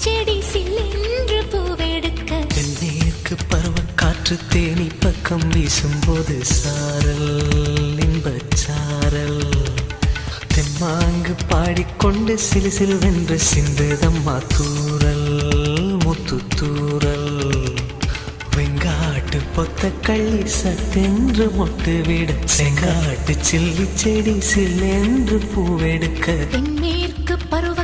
செடி சில்லென்று பூவெடுக்க தென்னேற்கு பருவக்காற்று தேனி பக்கம் வீசும்போது சாரல் இன்பச்சாரல் தெம்மாங்கு பாடிக்கொண்டு சிலு சிலுவென்று சிந்துதம்மா தூரல் முத்து தூரல் வெங்காட்டு பொத்த கள்ளி சத்தென்று மொட்டு விட செங்காட்டு சில்லி செடி சில்லென்று பூவெடுக்க